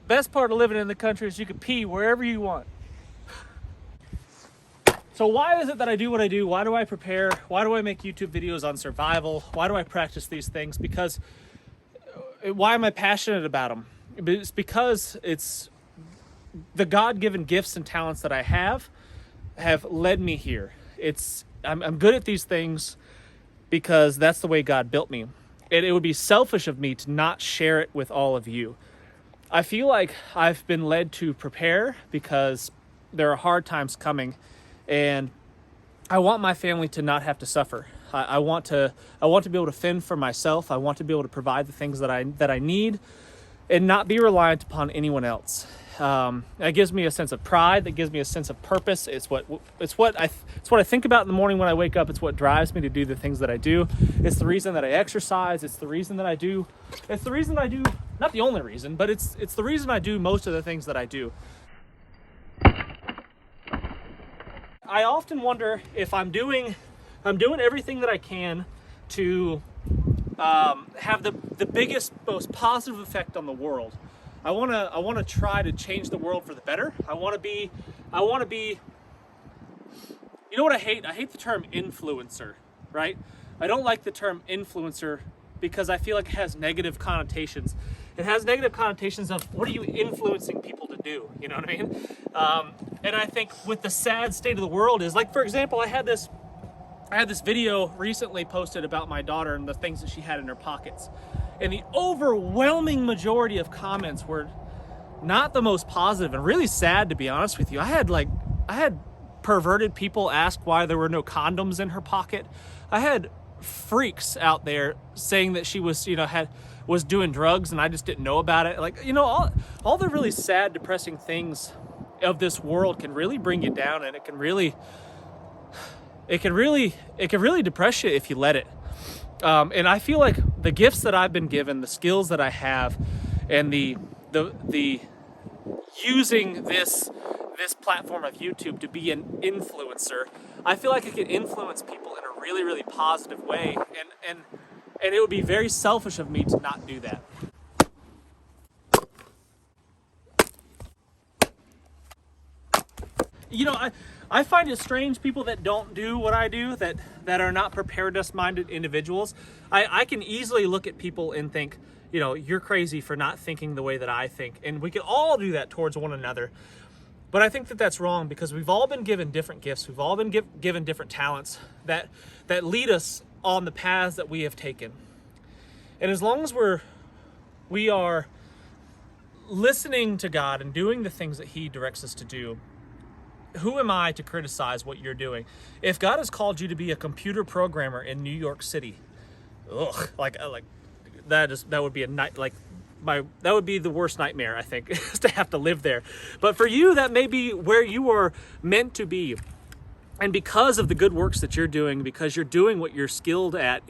best part of living in the country is you can pee wherever you want. So why is it that I do what I do? Why do I prepare? Why do I make YouTube videos on survival? Why do I practice these things? Because why am I passionate about them? It's because it's the God-given gifts and talents that I have led me here. I'm good at these things because that's the way God built me. And it would be selfish of me to not share it with all of you. I feel like I've been led to prepare because there are hard times coming, and I want my family to not have to suffer. I want to be able to fend for myself. I want to be able to provide the things that I need and not be reliant upon anyone else. That gives me a sense of pride. That gives me a sense of purpose. It's what I think about in the morning when I wake up. It's what drives me to do the things that I do. It's the reason that I exercise. It's the reason that I do. It's the reason I do. Not the only reason, but it's the reason I do most of the things that I do. I often wonder if I'm doing everything that I can to have the biggest, most positive effect on the world. I want to try to change the world for the better. I want to be. You know what I hate? I hate the term influencer, right? I don't like the term influencer because I feel like it has negative connotations. It has negative connotations of what are you influencing people to do? You know what I mean? And I think with the sad state of the world is, like, for example, I had this video recently posted about my daughter and the things that she had in her pockets. And the overwhelming majority of comments were not the most positive and really sad, to be honest with you. I had perverted people ask why there were no condoms in her pocket. I had freaks out there saying that she was, was doing drugs and I just didn't know about it. Like, all the really sad, depressing things of this world can really bring you down, and it can really depress you if you let it. And I feel like the gifts that I've been given, the skills that I have, and the using this platform of YouTube to be an influencer, I feel like I can influence people in a really, really positive way, and it would be very selfish of me to not do that. I find it strange, people that don't do what I do, that are not preparedness-minded individuals. I can easily look at people and think, you're crazy for not thinking the way that I think. And we can all do that towards one another. But I think that that's wrong, because we've all been given different gifts. We've all been given different talents that lead us on the paths that we have taken. And as long as we are listening to God and doing the things that He directs us to do, who am I to criticize what you're doing? If God has called you to be a computer programmer in New York City, that would be that would be the worst nightmare, I think, is to have to live there. But for you, that may be where you are meant to be. And because of the good works that you're doing, because you're doing what you're skilled at,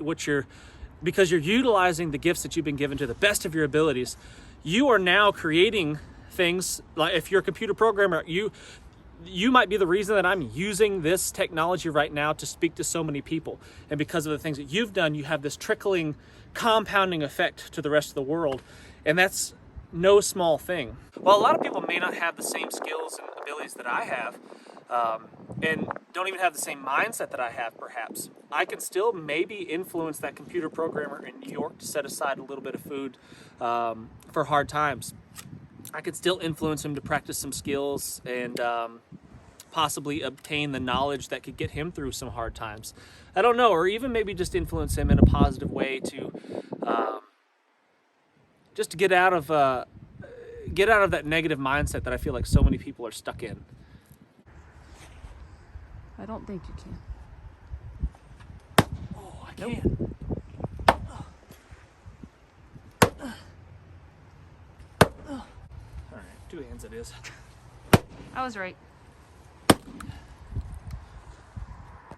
because you're utilizing the gifts that you've been given to the best of your abilities, you are now creating things. Like, if you're a computer programmer, you might be the reason that I'm using this technology right now to speak to so many people. And because of the things that you've done, you have this trickling, compounding effect to the rest of the world. And that's no small thing. Well, a lot of people may not have the same skills and abilities that I have, and don't even have the same mindset that I have, perhaps. I can still maybe influence that computer programmer in New York to set aside a little bit of food for hard times. I could still influence him to practice some skills and possibly obtain the knowledge that could get him through some hard times. I don't know, or even maybe just influence him in a positive way to just to get out of that negative mindset that I feel like so many people are stuck in. I don't think you can. Oh, I can. All right, 2 hands it is. I was right.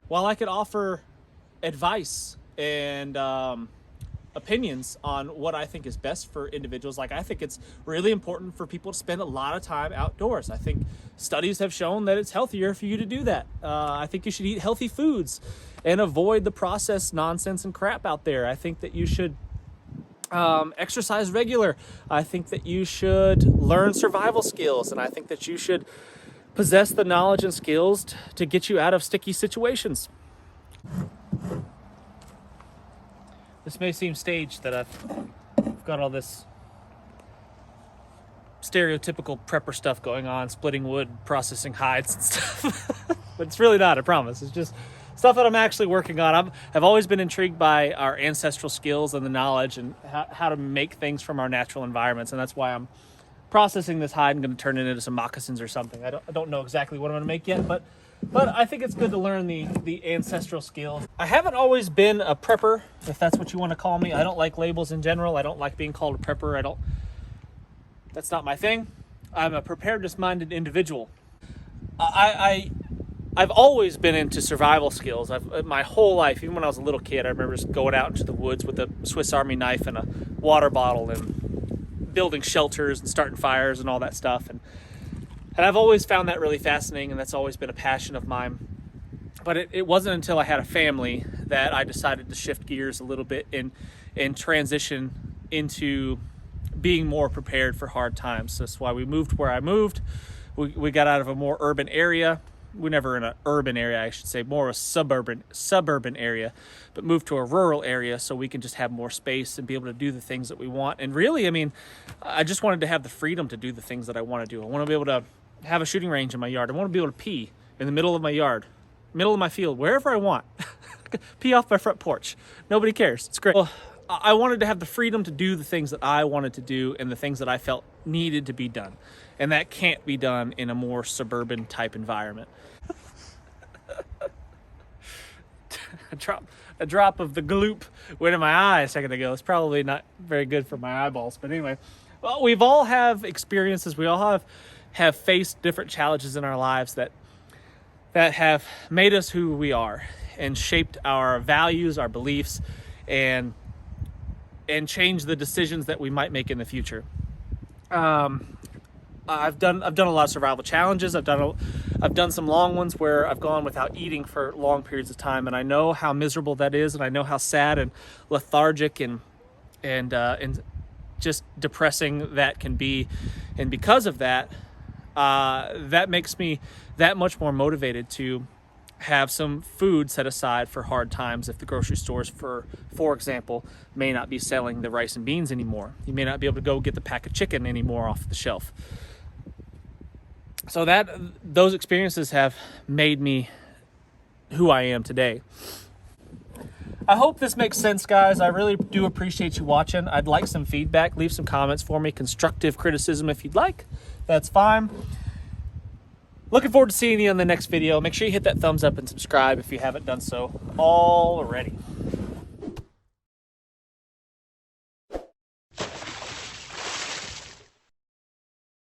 While I could offer advice and opinions on what I think is best for individuals, like, I think it's really important for people to spend a lot of time outdoors. I think studies have shown that it's healthier for you to do that. I think you should eat healthy foods and avoid the processed nonsense and crap out there. I think that you should Exercise regular. I think that you should learn survival skills, and I think that you should possess the knowledge and skills to get you out of sticky situations. This may seem staged that I've got all this stereotypical prepper stuff going on, splitting wood, processing hides and stuff. But it's really not, I promise. It's just stuff that I'm actually working on. I've always been intrigued by our ancestral skills and the knowledge and how to make things from our natural environments. And that's why I'm processing this hide and going to turn it into some moccasins or something. I don't know exactly what I'm going to make yet, but I think it's good to learn the ancestral skills. I haven't always been a prepper, if that's what you want to call me. I don't like labels in general. I don't like being called a prepper. That's not my thing. I'm a preparedness-minded individual. I've always been into survival skills. My whole life, even when I was a little kid, I remember just going out into the woods with a Swiss Army knife and a water bottle and building shelters and starting fires and all that stuff. And I've always found that really fascinating, and that's always been a passion of mine. But it wasn't until I had a family that I decided to shift gears a little bit and transition into being more prepared for hard times. So that's why we moved where I moved. We got out of a more urban area. We're never in an urban area, I should say, more of a suburban area, but moved to a rural area so we can just have more space and be able to do the things that we want. And really, I mean, I just wanted to have the freedom to do the things that I want to do. I want to be able to have a shooting range in my yard. I want to be able to pee in the middle of my yard, middle of my field, wherever I want. Pee off my front porch. Nobody cares. It's great. Well, I wanted to have the freedom to do the things that I wanted to do and the things that I felt needed to be done. And that can't be done in a more suburban type environment. A drop of the gloop went in my eye a second ago. It's probably not very good for my eyeballs. But anyway, well, we've all have experiences. We all have faced different challenges in our lives that have made us who we are and shaped our values, our beliefs, and change the decisions that we might make in the future. I've done a lot of survival challenges. I've done some long ones where I've gone without eating for long periods of time, and I know how miserable that is, and I know how sad and lethargic and just depressing that can be. And because of that, that makes me that much more motivated to have some food set aside for hard times. If the grocery stores, for example, may not be selling the rice and beans anymore, you may not be able to go get the pack of chicken anymore off the shelf. So those experiences have made me who I am today. I hope this makes sense, guys. I really do appreciate you watching. I'd like some feedback. Leave some comments for me. Constructive criticism if you'd like. That's fine. Looking forward to seeing you in the next video. Make sure you hit that thumbs up and subscribe if you haven't done so already.